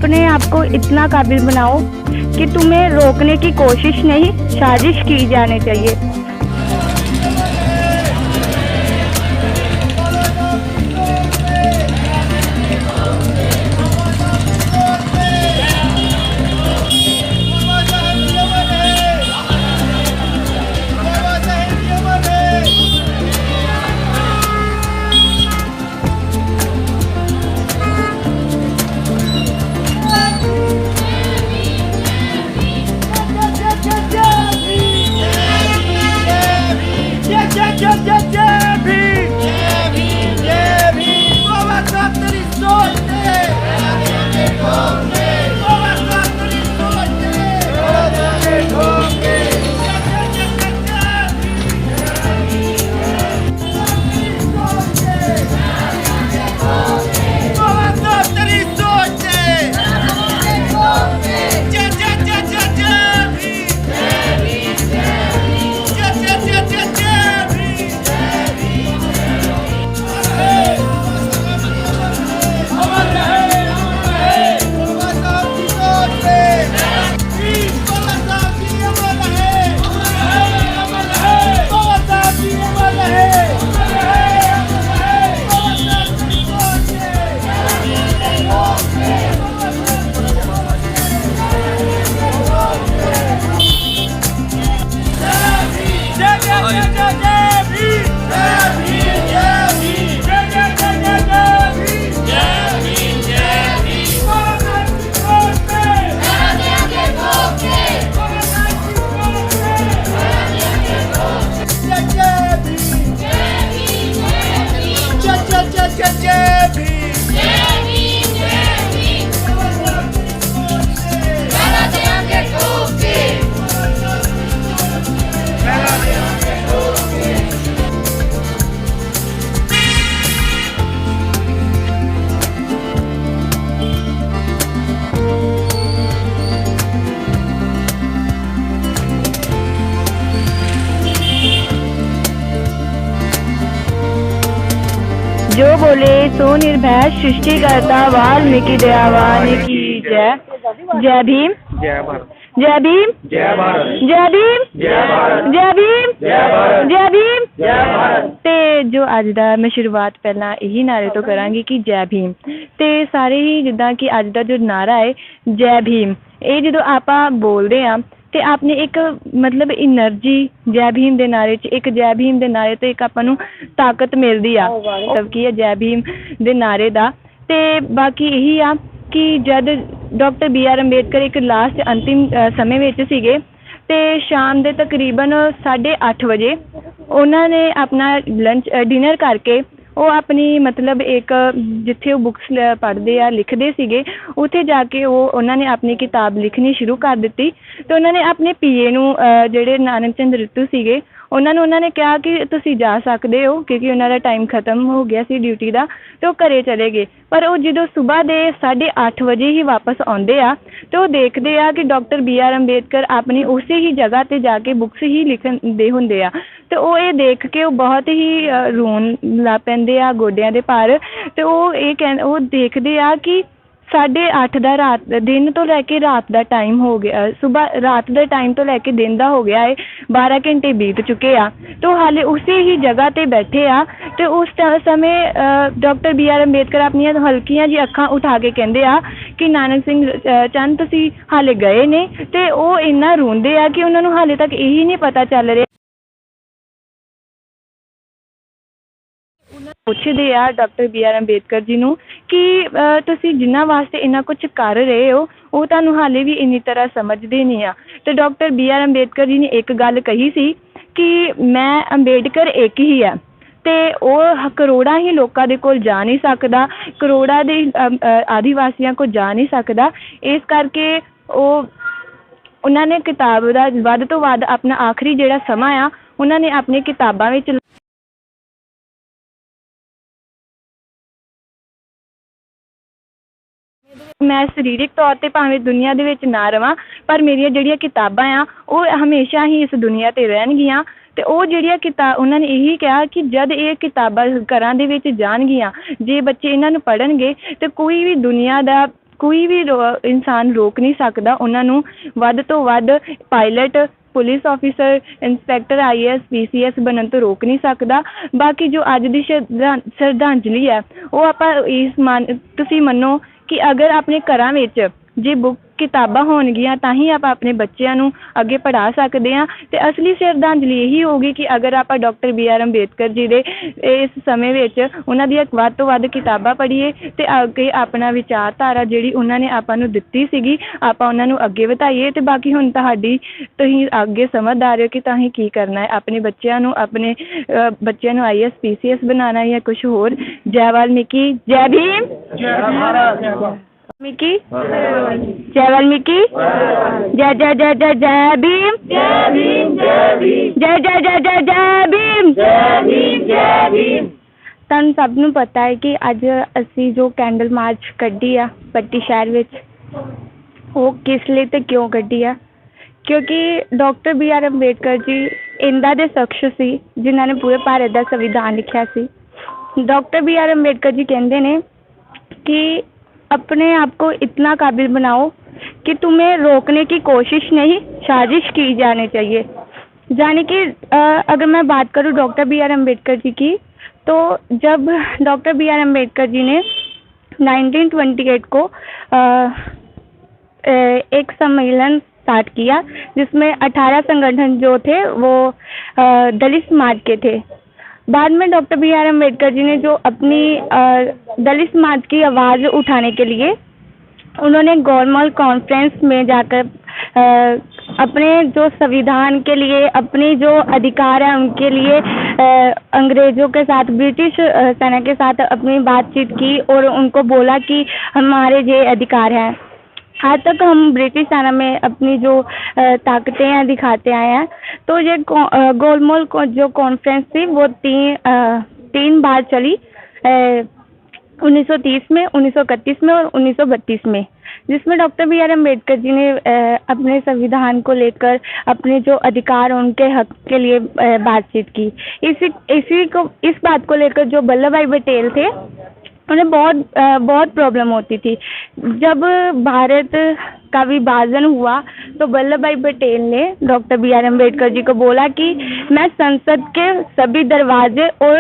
अपने आप को इतना काबिल बनाओ कि तुम्हें रोकने की कोशिश नहीं, साजिश की जानी चाहिए। जो बोले सो निर्भय, सृष्टिकर्ता वाल्मीकि दयावान की जय। जय भीम, जय भारत, जय भीम, जय भारत, जय भीम, जय भारत, जय भीम, जय भारत, जय भीम, जय भारत। ਤੇ ਜੋ ਅੱਜ ਦਾ ਮੈਂ ਸ਼ੁਰੂਆਤ ਪਹਿਲਾਂ ਇਹੀ ਨਾਰੇ ਤੋਂ ਕਰਾਂਗੀ ਕਿ ਜੈ ਭੀਮ। ਤੇ ਸਾਰੇ ਹੀ ਜਿੱਦਾਂ ਕਿ ਅੱਜ ਦਾ ਜੋ ਨਾਰਾ ਹੈ ਜੈ ਭੀਮ, ਇਹ ਜਦੋਂ ਆਪਾਂ ਬੋਲਦੇ ਹਾਂ ਤੇ ਆਪਣੇ ਇੱਕ ਮਤਲਬ એનર્ਜੀ ਜੈ ਭੀਮ ਦੇ ਨਾਰੇ 'ਚ, ਇੱਕ ਜੈ ਭੀਮ ਦੇ ਨਾਰੇ ਤੋਂ ਇੱਕ ਆਪਾਂ ਨੂੰ ਤਾਕਤ ਮਿਲਦੀ ਆ, ਮਤਲਬ ਕੀ ਹੈ ਜੈ ਭੀਮ ਦੇ ਨਾਰੇ ਦਾ। ਤੇ ਬਾਕੀ ਇਹੀ ਆ ਕਿ ਜਦ ਡਾਕਟਰ BR ਅੰਬੇਦਕਰ ਇੱਕ ਲਾਸਟ ਅੰਤਿਮ ਸਮੇਂ ਵਿੱਚ ਸੀਗੇ ਤੇ ਸ਼ਾਮ ਦੇ ਤਕਰੀਬਨ 8:30 ਵਜੇ ਉਹਨਾਂ ਨੇ ਆਪਣਾ ਲੰਚ ਡਿਨਰ ਕਰਕੇ ਉਹ ਆਪਣੀ ਮਤਲਬ ਇੱਕ ਜਿੱਥੇ ਉਹ ਬੁੱਕਸ ਪੜ੍ਹਦੇ ਆ ਲਿਖਦੇ ਸੀਗੇ ਉੱਥੇ ਜਾ ਕੇ ਉਹਨਾਂ ਨੇ ਆਪਣੀ ਕਿਤਾਬ ਲਿਖਣੀ ਸ਼ੁਰੂ ਕਰ ਦਿੱਤੀ। ਅਤੇ ਉਹਨਾਂ ਨੇ ਆਪਣੇ PA ਨੂੰ ਜਿਹੜੇ ਨਾਨਕ ਚੰਦ ਰਿਤੂ ਸੀਗੇ ਉਹਨਾਂ ਨੇ ਕਿਹਾ ਕਿ ਤੁਸੀਂ ਜਾ ਸਕਦੇ ਹੋ ਕਿਉਂਕਿ ਉਹਨਾਂ ਦਾ ਟਾਈਮ ਖਤਮ ਹੋ ਗਿਆ ਸੀ ਡਿਊਟੀ ਦਾ ਅਤੇ ਉਹ ਘਰ ਚਲੇ ਗਏ। ਪਰ ਉਹ ਜਦੋਂ ਸੁਬਾਹ ਦੇ 8:30 ਵਜੇ ਹੀ ਵਾਪਸ ਆਉਂਦੇ ਆ ਅਤੇ ਉਹ ਦੇਖਦੇ ਆ ਕਿ ਡਾਕਟਰ BR ਅੰਬੇਦਕਰ ਆਪਣੀ ਉਸੇ ਹੀ ਜਗ੍ਹਾ 'ਤੇ ਜਾ ਕੇ ਬੁੱਕਸ ਹੀ ਲਿਖਣ ਦੇ ਹੁੰਦੇ ਆ ਅਤੇ ਉਹ ਇਹ ਦੇਖ ਕੇ ਉਹ ਬਹੁਤ ਹੀ ਰੋਣ ਲੱਗ ਪੈਂਦੇ ਆ, ਗੋਡਿਆਂ ਦੇ ਭਾਰ। ਅਤੇ ਉਹ ਦੇਖਦੇ ਆ ਕਿ 8:30 ਦਾ ਦਿਨ ਤੋਂ ਲੈ ਕੇ ਰਾਤ ਦਾ ਟਾਈਮ ਹੋ ਗਿਆ, ਸੁਬਾਹ ਰਾਤ ਦੇ ਟਾਈਮ ਤੋਂ ਲੈ ਕੇ ਦਿਨ ਦਾ ਹੋ ਗਿਆ ਹੈ, 12 ਘੰਟੇ ਬੀਤ ਚੁੱਕੇ ਆ ਅਤੇ ਉਹ ਹਾਲੇ ਉਸੇ ਹੀ ਜਗ੍ਹਾ 'ਤੇ ਬੈਠੇ ਆ। ਅਤੇ ਉਸ ਸਮੇਂ ਡਾਕਟਰ BR ਅੰਬੇਦਕਰ ਆਪਣੀਆਂ ਹਲਕੀਆਂ ਜਿਹੀ ਅੱਖਾਂ ਉਠਾ ਕੇ ਕਹਿੰਦੇ ਆ ਕਿ ਨਾਨਕ ਸਿੰਘ ਚੰਦ ਤੁਸੀਂ ਹਾਲੇ ਗਏ ਨੇ। ਅਤੇ ਉਹ ਇੰਨਾ ਰੋਂਦੇ ਆ ਕਿ ਉਹਨਾਂ ਨੂੰ ਹਾਲੇ ਤੱਕ ਇਹੀ ਨਹੀਂ ਪਤਾ ਚੱਲ ਰਿਹਾ। ਪੁੱਛਦੇ ਆ ਡਾਕਟਰ BR ਅੰਬੇਦਕਰ ਜੀ ਨੂੰ ਕਿ ਤੁਸੀਂ ਜਿਨ੍ਹਾਂ ਵਾਸਤੇ ਇੰਨਾ ਕੁਛ ਕਰ ਰਹੇ ਹੋ ਉਹ ਤੁਹਾਨੂੰ ਹਾਲੇ ਵੀ ਇੰਨੀ ਤਰ੍ਹਾਂ ਸਮਝਦੇ ਨਹੀਂ ਆ। ਅਤੇ ਡਾਕਟਰ BR ਅੰਬੇਦਕਰ ਜੀ ਨੇ ਇੱਕ ਗੱਲ ਕਹੀ ਸੀ ਕਿ ਮੈਂ ਅੰਬੇਦਕਰ ਇੱਕ ਹੀ ਆ ਅਤੇ ਉਹ ਕਰੋੜਾਂ ਹੀ ਲੋਕਾਂ ਦੇ ਕੋਲ ਜਾ ਨਹੀਂ ਸਕਦਾ, ਕਰੋੜਾਂ ਦੇ ਆਦੀਵਾਸੀਆਂ ਕੋਲ ਜਾ ਨਹੀਂ ਸਕਦਾ। ਇਸ ਕਰਕੇ ਉਹਨਾਂ ਨੇ ਕਿਤਾਬ ਦਾ ਵੱਧ ਤੋਂ ਵੱਧ ਆਪਣਾ ਆਖਰੀ ਜਿਹੜਾ ਸਮਾਂ ਆ ਉਹਨਾਂ ਨੇ ਆਪਣੀ ਕਿਤਾਬਾਂ ਵਿੱਚ ਮੈਂ ਸਰੀਰਕ ਤੌਰ 'ਤੇ ਭਾਵੇਂ ਦੁਨੀਆ ਦੇ ਵਿੱਚ ਨਾ ਰਹਾਂ ਪਰ ਮੇਰੀਆਂ ਜਿਹੜੀਆਂ ਕਿਤਾਬਾਂ ਆ ਉਹ ਹਮੇਸ਼ਾ ਹੀ ਇਸ ਦੁਨੀਆ 'ਤੇ ਰਹਿਣਗੀਆਂ। ਅਤੇ ਉਹ ਜਿਹੜੀਆਂ ਉਹਨਾਂ ਨੇ ਇਹੀ ਕਿਹਾ ਕਿ ਜਦ ਇਹ ਕਿਤਾਬਾਂ ਘਰਾਂ ਦੇ ਵਿੱਚ ਜਾਣਗੀਆਂ, ਜੇ ਬੱਚੇ ਇਹਨਾਂ ਨੂੰ ਪੜ੍ਹਨਗੇ ਅਤੇ ਕੋਈ ਵੀ ਦੁਨੀਆ ਦਾ ਕੋਈ ਵੀ ਇਨਸਾਨ ਰੋਕ ਨਹੀਂ ਸਕਦਾ ਉਹਨਾਂ ਨੂੰ। ਵੱਧ ਤੋਂ ਵੱਧ pilot, police officer, inspector, IAS, PCS ਬਣਨ ਤੋਂ ਰੋਕ ਨਹੀਂ ਸਕਦਾ। ਬਾਕੀ ਜੋ ਅੱਜ ਦੀ ਸ਼ਰਧਾਂਜਲੀ ਹੈ ਉਹ ਆਪਾਂ ਤੁਸੀਂ ਮੰਨੋ ਕਿ ਅਗਰ ਆਪਣੇ ਘਰਾਂ ਵਿੱਚ ਜੇ ਕਿਤਾਬਾਂ ਹੋਣਗੀਆਂ ਤਾਂ ਹੀ ਆਪਾਂ ਆਪਣੇ ਬੱਚਿਆਂ ਨੂੰ ਅੱਗੇ ਪੜ੍ਹਾ ਸਕਦੇ ਹਾਂ। ਅਤੇ ਅਸਲੀ ਸ਼ਰਧਾਂਜਲੀ ਇਹੀ ਹੋਊਗੀ ਕਿ ਅਗਰ ਆਪਾਂ ਡਾਕਟਰ BR ਅੰਬੇਦਕਰ ਜੀ ਦੇ ਇਸ ਸਮੇਂ ਵਿੱਚ ਉਹਨਾਂ ਦੀਆਂ ਵੱਧ ਤੋਂ ਵੱਧ ਕਿਤਾਬਾਂ ਪੜ੍ਹੀਏ ਅਤੇ ਅੱਗੇ ਆਪਣਾ ਵਿਚਾਰਧਾਰਾ ਜਿਹੜੀ ਉਹਨਾਂ ਨੇ ਆਪਾਂ ਨੂੰ ਦਿੱਤੀ ਸੀਗੀ ਆਪਾਂ ਉਹਨਾਂ ਨੂੰ ਅੱਗੇ ਵਧਾਈਏ। ਅਤੇ ਬਾਕੀ ਹੁਣ ਤੁਸੀਂ ਅੱਗੇ ਸਮਝਦਾਰ ਹੋ ਕਿ ਤੁਸੀਂ ਕੀ ਕਰਨਾ ਹੈ, ਆਪਣੇ ਬੱਚਿਆਂ ਨੂੰ IAS PCS ਬਣਾਉਣਾ ਜਾਂ ਕੁਛ ਹੋਰ। ਜੈ ਵਾਲਮੀਕੀ, ਜੈ ਭੀਮ, ਜੈ वाल्मीकि, जय वाल्मीकि, जय जय जय जय जय भीम, जय भीम, जय भीम, जय जय जय जय जय भीम, जय भीम, जय भीम। ਤੁਹਾਨੂੰ ਸਭ ਨੂੰ ਪਤਾ ਹੈ ਕਿ ਅੱਜ ਅਸੀਂ ਜੋ ਕੈਂਡਲ ਮਾਰਚ ਕੱਢੀ ਆ ਪੱਟੀ ਸ਼ਹਿਰ ਵਿੱਚ, ਉਹ ਕਿਸ ਲਈ ਤੇ ਕਿਉਂ ਕੱਢੀ ਆ? ਕਿਉਂਕਿ ਡਾਕਟਰ BR ਅੰਬੇਦਕਰ ਜੀ ਇੰਦਾ ਦੇ ਸ਼ਖਸ ਸੀ ਜਿਨ੍ਹਾਂ ਨੇ ਪੂਰੇ ਭਾਰਤ ਦਾ ਸੰਵਿਧਾਨ ਲਿਖਿਆ ਸੀ। डॉक्टर BR अम्बेडकर जी कहते हैं कि अपने आप को इतना काबिल बनाओ कि तुम्हें रोकने की कोशिश नहीं, साजिश की जानी चाहिए। यानी कि अगर मैं बात करूं डॉक्टर BR अम्बेडकर जी की, तो जब डॉक्टर BR अम्बेडकर जी ने 1928 को एक सम्मेलन स्टार्ट किया जिसमें 18 संगठन जो थे वो दलित समाज के थे। बाद में डॉक्टर BR अम्बेडकर जी ने जो अपनी दलित समाज की आवाज़ उठाने के लिए उन्होंने गोलमाल कॉन्फ्रेंस में जाकर अपने जो संविधान के लिए, अपनी जो अधिकार है उनके लिए अंग्रेज़ों के साथ, ब्रिटिश सेना के साथ अपनी बातचीत की और उनको बोला कि हमारे ये अधिकार हैं। आज तक हम ब्रिटिश सेना में अपनी जो ताकतें हैं दिखाते आए हैं। तो ये गोलमाल जो कॉन्फ्रेंस थी वो तीन बार चली, 1930 में, 1931 में और 1932 में, जिसमें डॉक्टर BR अम्बेडकर जी ने अपने संविधान को लेकर, अपने जो अधिकार उनके हक के लिए बातचीत की। इस बात को लेकर जो वल्लभ भाई पटेल थे उन्हें बहुत प्रॉब्लम होती थी। जब भारत का विभाजन हुआ तो वल्लभ भाई पटेल ने डॉक्टर BR अम्बेडकर जी को बोला कि मैं संसद के सभी दरवाजे और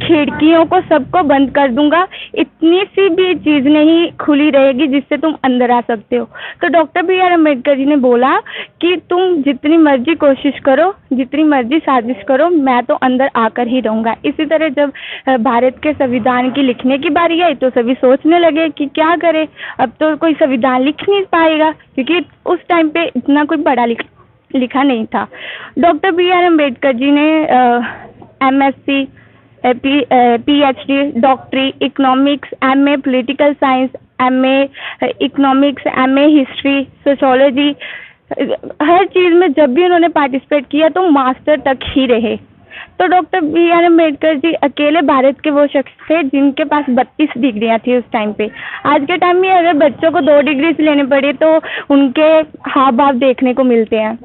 खिड़कियों को सबको बंद कर दूंगा, इतनी सी भी चीज़ नहीं खुली रहेगी जिससे तुम अंदर आ सकते हो। तो डॉक्टर BR अम्बेडकर जी ने बोला कि तुम जितनी मर्जी कोशिश करो, जितनी मर्जी साजिश करो, मैं तो अंदर आकर ही रहूँगा। इसी तरह जब भारत के संविधान की लिखने की बारी आई तो सभी सोचने लगे कि क्या करें, अब तो कोई संविधान लिख नहीं पाएगा, क्योंकि उस टाइम पे इतना कोई पढ़ा लिखा नहीं था। डॉक्टर BR अम्बेडकर जी ने MSc, PhD, डॉक्टरी, economics, MA political science, MA economics, MA history, sociology, हर चीज़ में जब भी उन्होंने पार्टिसिपेट किया तो मास्टर तक ही रहे। तो डॉक्टर BR अम्बेडकर जी अकेले भारत के वो शख्स थे जिनके पास 32 डिग्रियाँ थी उस टाइम पे। आज के टाइम में अगर बच्चों को 2 डिग्री से लेने पड़े तो उनके हाव भाव देखने को मिलते हैं।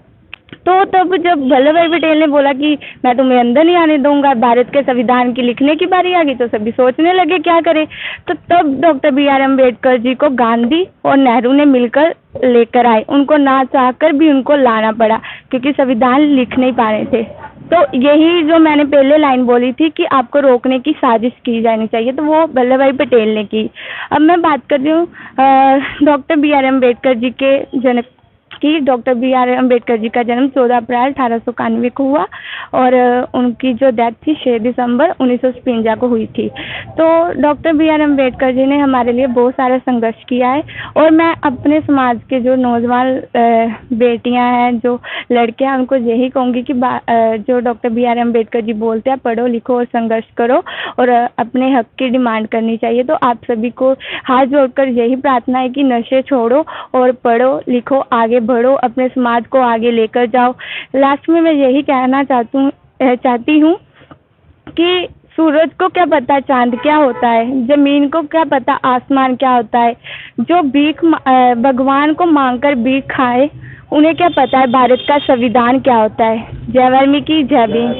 तो तब जब वल्लभ भाई पटेल ने बोला कि मैं तुम्हें अंदर नहीं आने दूंगा, भारत के संविधान की लिखने की बारी आ गई, तो सभी सोचने लगे क्या करें। तो तब डॉक्टर BR अम्बेडकर जी को गांधी और नेहरू ने मिलकर लेकर आए। उनको ना चाहकर भी उनको लाना पड़ा क्योंकि संविधान लिख नहीं पा रहे थे। तो यही जो मैंने पहले लाइन बोली थी कि आपको रोकने की साजिश की जानी चाहिए, तो वो वल्लभ भाई पटेल ने की। अब मैं बात कर रही हूँ डॉक्टर BR अम्बेडकर जी के जन्म की। डॉक्टर BR अम्बेडकर जी का जन्म 14 अप्रैल 1891 को हुआ और उनकी जो डेथ थी 6 दिसंबर 1953 को हुई थी। तो डॉक्टर BR अम्बेडकर जी ने हमारे लिए बहुत सारा संघर्ष किया है और मैं अपने समाज के जो नौजवान बेटियां हैं, जो लड़के हैं, उनको यही कहूँगी कि जो डॉक्टर BR अम्बेडकर जी बोलते हैं पढ़ो लिखो और संघर्ष करो और अपने हक की डिमांड करनी चाहिए। तो आप सभी को हाथ जोड़कर यही प्रार्थना है कि नशे छोड़ो और पढ़ो लिखो, आगे बढ़ो, अपने समाज को आगे लेकर जाओ। लास्ट में मैं यही कहना चाहती हूँ कि सूरज को क्या पता चांद क्या होता है, जमीन को क्या पता आसमान क्या होता है। जो भगवान को मांगकर भीख खाए उन्हें क्या पता है भारत का संविधान क्या होता है। जय वाल्मीकि, जय भीम,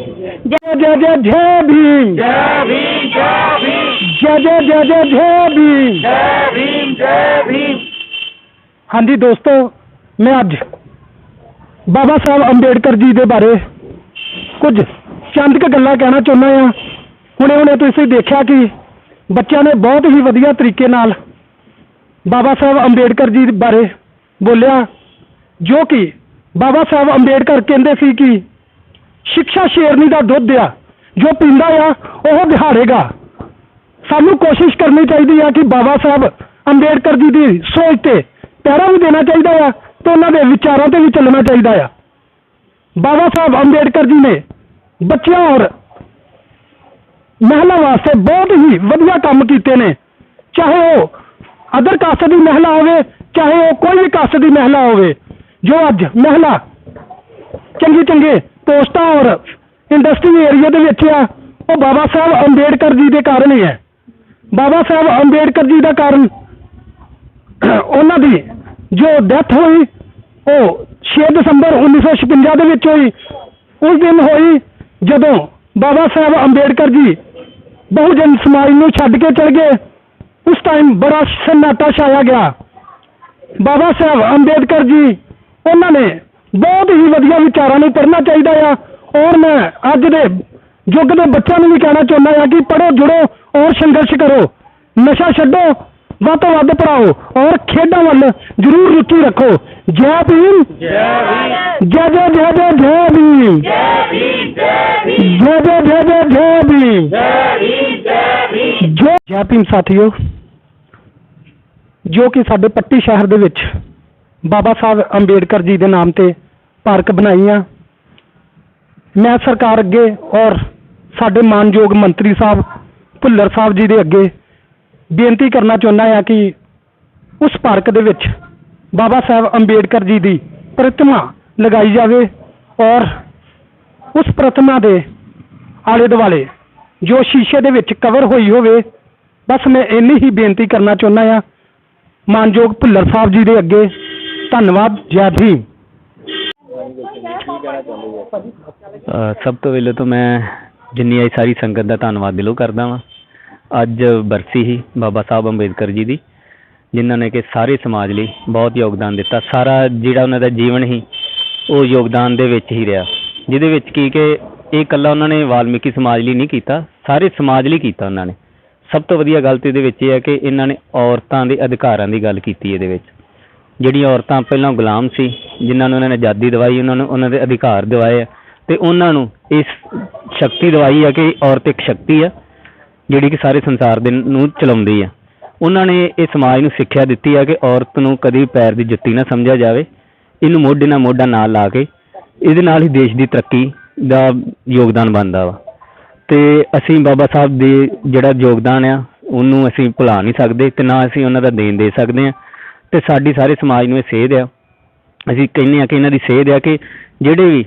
जय जय जय जय भीम, जय भीम, जय भीम। जय जय जय जय जय भीम। जय भीम जय भीम। हाँ जी दोस्तों, मैं अज बाबा साहब अंबेडकर जी के बारे कुछ चंद क गल्लां कहना चाहुंदा हां। हुणे तुसीं देखिया कि बच्चों ने बहुत ही वधिया तरीके नाल बाबा साहब अंबेडकर जी बारे बोलिया, जो कि बाबा साहब अंबेडकर कहंदे सी कि शिक्षा शेरनी का दुध आ, जो पींदा आ वह दिहाड़ेगा। सानू कोशिश करनी चाहिए है कि बाबा साहब अंबेडकर जी की सोच ते पैरा भी देना चाहिए है, तो उन्होंने विचारों से भी चलना चाहिए है। बाबा साहब अंबेडकर जी ने बच्चों और महिला वास्ते बहुत ही वधिया काम किए ने, चाहे वो अदर कास्ट की महिला हो, चाहे वो कोई भी कास्ट की महिला हो। जो अज महिला चंगी चंगे पोस्टां और इंडस्ट्री एरिया के विच आ, वो बाबा साहब अंबेडकर जी के कारण ही है। बाबा साहब अंबेडकर जी का कारण उन्हां दी जो डेथ हुई वो 6 दिसंबर 1956 हुई। उस दिन हुई जदों बाबा साहब अंबेडकर जी बहुजन समाज नूं छड्ड के चल गए। उस टाइम बड़ा सन्नाटा छाया गया। बाबा साहब अंबेडकर जी उन्होंने बहुत ही वधिया विचारों को पढ़ना चाहिए है, और मैं अज दे युग के बच्चों को भी कहना चाहता है कि पढ़ो, जुड़ो और संघर्ष करो, नशा छड्डो, वध तो वध पढ़ाओ और खेडों वाल जरूर रुचि रखो। जय भीम, जय जय जय जय जय भीम, जय जय जय जय जय भीम, जय भीम। साथियों, जो कि साडे पट्टी शहर दे विच बाबा साहब अंबेडकर जी के नाम से पार्क बनाई आ, मैं सरकार अगे और साडे मानयोग मंत्री साहब भुल्लर साहब जी के अगे बेनती करना चाहुंदा है कि उस पार्क दे विच बाबा साहब अंबेडकर जी की प्रतिमा लगाई जाए, और उस प्रतिमा के आले दुआले जो शीशे दे विच कवर हुई होवे। बस मैं इन्नी ही बेनती करना चाहुंदा है मानयोग भुल्लर साहब जी के अगे। धन्यवाद। जय भीम। सब तो पहले तो मैं जिन्नी आई सारी संगत का धन्यवाद दिलों करदा वां। अज बरसी ही बाबा साहब अंबेडकर जी की, जिन्हों ने कि सारे समाज लिए बहुत योगदान दिता। सारा जिहड़ा उन्हां दा जीवन ही वो योगदान दे विच ही रहा, जिहदे विच की कि ये कल्ला उन्होंने वाल्मीकि समाज लिए नहीं कीता, सारे समाज लिए कीता उन्होंने। सब तो वधिया गल तो इहदे विच है कि इन्हों ने औरतां दे अधिकारां दी गल कीती। इहदे विच जिहड़ियां औरतां पहलां गुलाम सी, जिन्हां नूं उन्होंने आज़ादी दवाई, उन्होंने उन्हां दे अधिकार दिवाए ते उन्हां नूं इस शक्ति दवाई है कि औरत एक शक्ति है जिहड़ी कि सारे संसार दे नूं चलाउंदी है। उन्होंने इस समाज नूं सिक्ख्या दित्ती है कि औरत नूं कदी पैर की जुत्ती ना समझा जाए, इनू मोढे नाल मोढा नाल ला के इहदे नाल ही देश की तरक्की का योगदान बनता वा। ते असीं बाबा साहब दे जिहड़ा योगदान आ उन्होंने असीं भुला नहीं सकते, ते ना असीं उन्हां दा देन दे सकते हैं। ते साडी सारे समाज नूं इह सेध आ, असीं कहने आ कि इन्हां दी सेध आ कि जिहड़े भी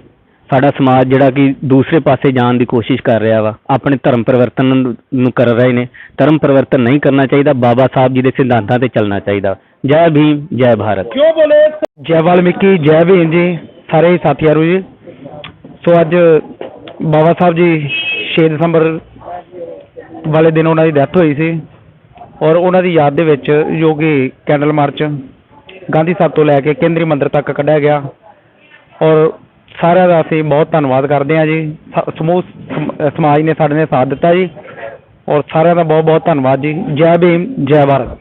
साडा समाज जिहड़ा कि दूसरे पासे जाण दी कोशिश कर रहा वा, अपने धर्म परिवर्तन नूं कर रहे ने, धर्म परिवर्तन नहीं करना चाहिए, बाबा साहब जी के सिद्धांतां ते चलना चाहिए। जय भीम, जय भारत। क्यों बोले? जय वाल्मीकि, जय भीम जी, सारे साथियों जी। सो अज बाबा साहब जी 6 दिसंबर वाले दिन उन्होंने डेथ हुई सी, और उन्होंने याद दे विच जो कि कैंडल मार्च गांधी साहब तो लैके केंद्रीय मंदिर तक कढ़िया गया, और सारे का असीं बहुत धन्नवाद करते हैं जी। समूह समाज ने साडे ने साथ दिता जी, और सारे का बहुत बहुत धन्नवाद जी। जय भीम, जय भारत।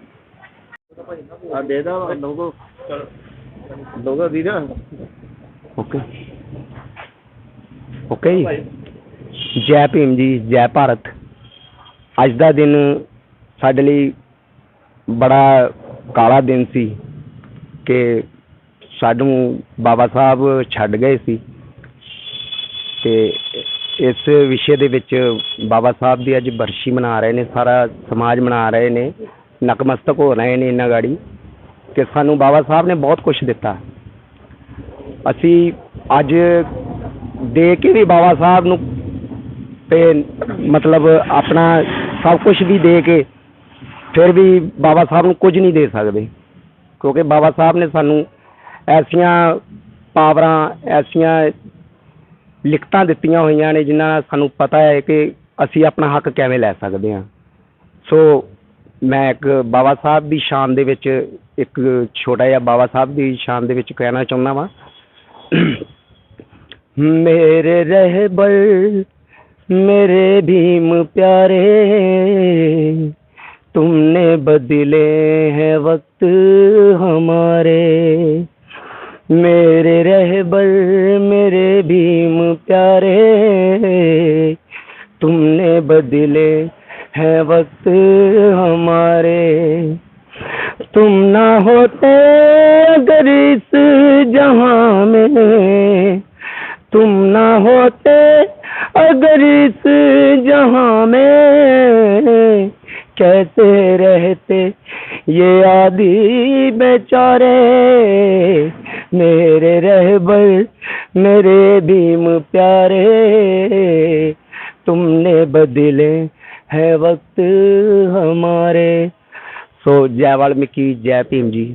ओके ओके जी। जय भीम जी, जय भारत। अज का दिन साडे लई बड़ा काला दिन सी कि सानू बाबा साहब छड्ड गए सी, ते इस विषय दे विच बाबा साहब की अज बरसी मना रहे ने, सारा समाज मना रहे ने, नतमस्तक हो रहे ने इन्हां गाड़ी कि सानू बाबा साहब ने बहुत कुछ दिता। असी अज दे के भी बाबा साहब नूं ते मतलब अपना सब कुछ भी दे के फिर भी बाबा साहब नूं कुछ नहीं दे सकते, क्योंकि बाबा साहब ने सानू ऐसियां पावरां, ऐसियां लिखतां दित्तियां होईयां ने जिन्हां नाल सानू पता है कि असी अपना हक किवें लै सकदे हां। ਸੋ ਮੈਂ ਇੱਕ ਬਾਬਾ ਸਾਹਿਬ ਦੀ ਸ਼ਾਨ ਦੇ ਵਿੱਚ ਇੱਕ ਛੋਟਾ ਜਿਹਾ ਬਾਬਾ ਸਾਹਿਬ ਦੀ ਸ਼ਾਨ ਦੇ ਵਿੱਚ ਕਹਿਣਾ ਚਾਹੁੰਦਾ ਵਾਂ। मेरे रहबर मेरे भीम प्यारे, तुमने बदले हैं वक्त हमारे। मेरे रहबर मेरे भीम प्यारे, तुमने बदले हैं वक्त हमारे। तुम ना होते अगर इस जहां में, तुम ना होते अगर इस जहां में, कैसे रहते ये आदि बेचारे। मेरे रहबर मेरे भीम प्यारे, तुमने बदले है वक्त हमारे। सो जय वाल्मीकि, जय भीम जी।